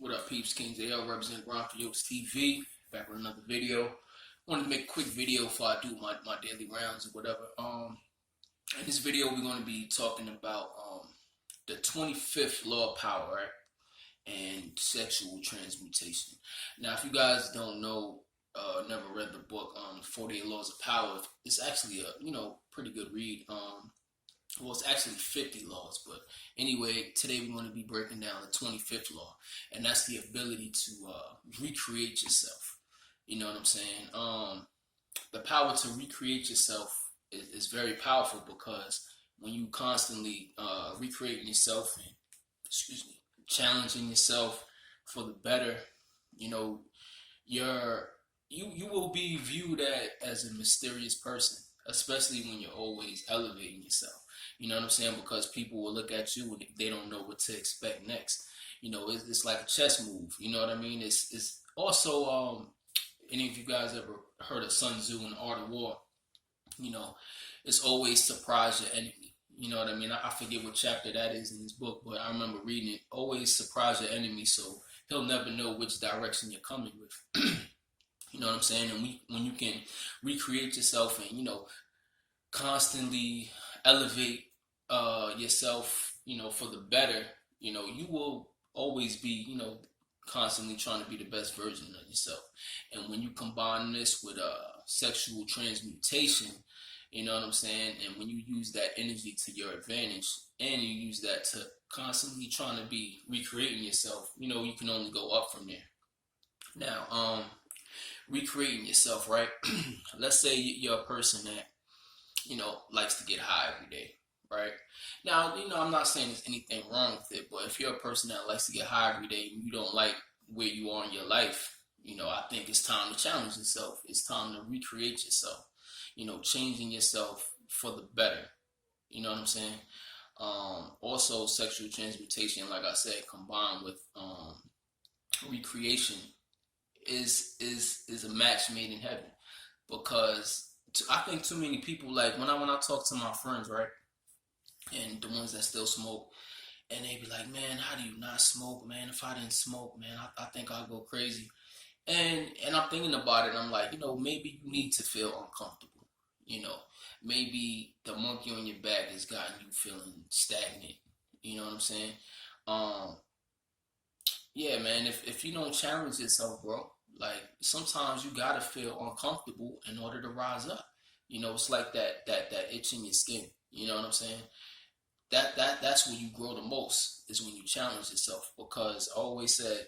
What up, peeps? Kings AL representing Grind for Yokes TV. Back with another video. Wanted to make a quick video before I do my daily rounds or whatever. In this video, we're going to be talking about the 25th law of power, right? And sexual transmutation. Now, if you guys don't know, never read the book 48 Laws of Power, it's actually a pretty good read. Well, it's actually 50 laws, but anyway, today we're going to be breaking down the 25th law, and that's the ability to recreate yourself. You know what I'm saying? The power to recreate yourself is very powerful because when you constantly recreating yourself and, challenging yourself for the better, you know, you will be viewed as a mysterious person, especially when you're always elevating yourself. You know what I'm saying? Because people will look at you and they don't know what to expect next. You know, it's like a chess move. You know what I mean? It's also any of you guys ever heard of Sun Tzu and the Art of War? You know, it's always surprise your enemy. You know what I mean? I forget what chapter that is in this book, but I remember reading it. Always surprise your enemy, so he'll never know which direction you're coming with. You know what I'm saying? And when you can recreate yourself and constantly elevate yourself, for the better, you will always be, constantly trying to be the best version of yourself. And when you combine this with sexual transmutation, you know what I'm saying? And when you use that energy to your advantage and you use that to constantly trying to be recreating yourself, you can only go up from there. Now, recreating yourself, right? Let's say you're a person that, likes to get high every day, right? Now, I'm not saying there's anything wrong with it, but if you're a person that likes to get high every day and you don't like where you are in your life, I think it's time to challenge yourself. It's time to recreate yourself, changing yourself for the better. You know what I'm saying? Also, sexual transmutation, like I said, combined with recreation is a match made in heaven, because I think too many people, like when I talk to my friends, right, and the ones that still smoke, and they be like, man, how do you not smoke, man? If I didn't smoke, man, I think I'll go crazy. And I'm thinking about it. I'm like, maybe you need to feel uncomfortable. Maybe the monkey on your back has gotten you feeling stagnant. You know what I'm saying? Um, yeah, man. If you don't challenge yourself, bro, like sometimes you gotta feel uncomfortable in order to rise up. It's like that itch in your skin. You know what I'm saying? That's where you grow the most, is when you challenge yourself. Because I always said,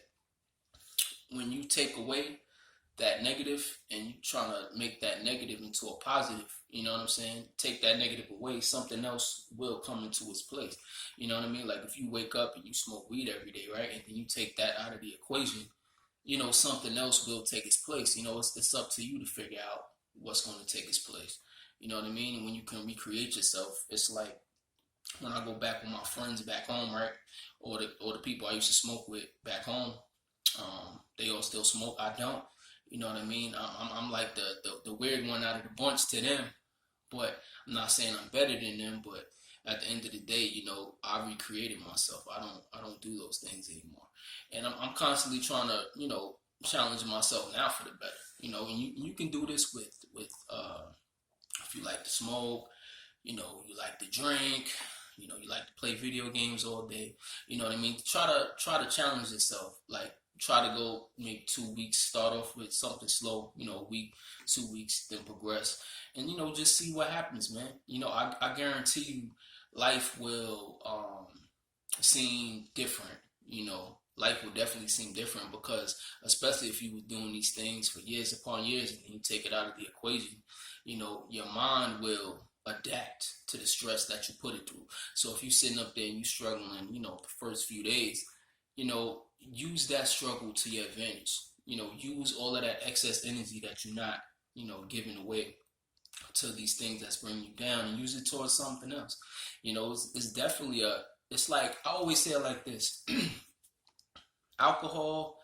when you take away that negative and you trying to make that negative into a positive, you know what I'm saying? Take that negative away, something else will come into its place. You know what I mean? Like if you wake up and you smoke weed every day, right? And then you take that out of the equation, something else will take its place. It's up to you to figure out what's going to take its place. You know what I mean? And when you can recreate yourself, it's like when I go back with my friends back home, right? Or the people I used to smoke with back home, they all still smoke. I don't. You know what I mean? I'm like the weird one out of the bunch to them, but I'm not saying I'm better than them. But at the end of the day, I recreated myself. I don't do those things anymore, and I'm constantly trying to challenge myself now for the better. And you can do this with if you like to smoke, you like to drink, you like to play video games all day. You know what I mean? Try to challenge yourself. Like try to go maybe 2 weeks, start off with something slow, a week, 2 weeks, then progress. And just see what happens, man. I guarantee you life will seem different. Life will definitely seem different, because especially if you were doing these things for years upon years and you take it out of the equation, your mind will adapt to the stress that you put it through. So if you're sitting up there and you're struggling, the first few days, use that struggle to your advantage. Use all of that excess energy that you're not, giving away to these things that's bringing you down, and use it towards something else. It's definitely it's like, I always say it like this. Alcohol,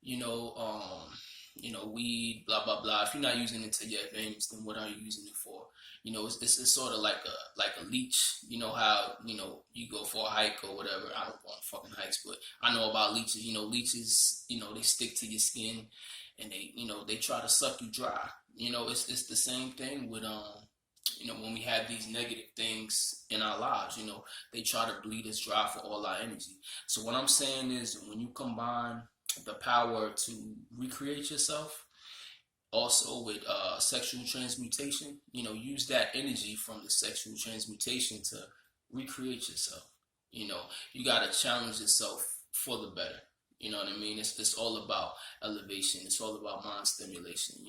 you know, um, weed, blah blah blah. If you're not using it to your advantage, then what are you using it for? It's sort of like a leech. You know how you go for a hike or whatever. I don't go on fucking hikes, but I know about leeches. Leeches. They stick to your skin, and they try to suck you dry. It's the same thing with when we have these negative things in our lives. They try to bleed us dry for all our energy. So what I'm saying is, when you combine the power to recreate yourself, also with sexual transmutation, use that energy from the sexual transmutation to recreate yourself. You got to challenge yourself for the better. You know what I mean? It's all about elevation. It's all about mind stimulation.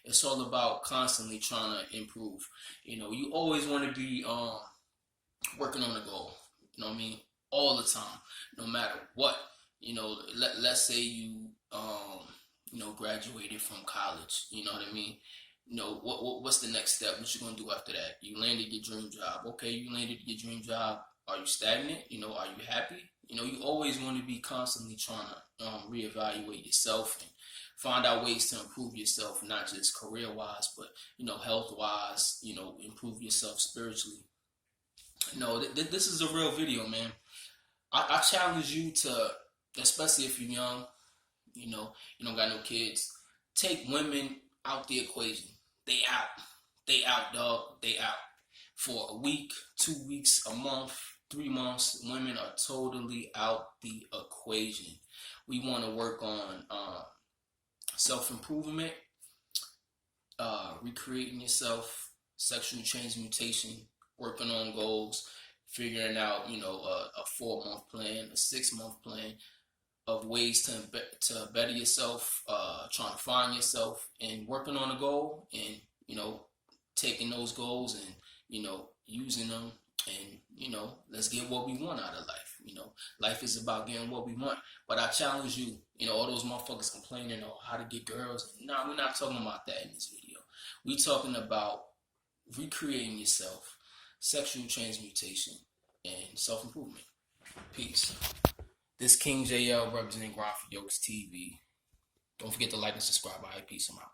It's all about constantly trying to improve. You always want to be working on a goal. You know what I mean? All the time, no matter what. Let's say you graduated from college. You know what I mean? What's the next step? What you gonna do after that? You landed your dream job. Okay, you landed your dream job. Are you stagnant? Are you happy? You always want to be constantly trying to reevaluate yourself and find out ways to improve yourself, not just career wise, but health wise. Improve yourself spiritually. This is a real video, man. I challenge you to, especially if you're young, you don't got no kids, take women out the equation. They out. They out, dog. They out. For a week, 2 weeks, a month, 3 months, women are totally out the equation. We want to work on self-improvement, recreating yourself, sexual transmutation, working on goals, figuring out, a 4-month plan, a 6-month plan of ways to better yourself, trying to find yourself and working on a goal, and, taking those goals and, using them, and, let's get what we want out of life. Life is about getting what we want. But I challenge you, all those motherfuckers complaining on how to get girls. Nah, we're not talking about that in this video. We're talking about recreating yourself, sexual transmutation, and self-improvement. Peace. This King JL representing Grind for Yokes TV. Don't forget to like and subscribe. All right, peace. I'm out.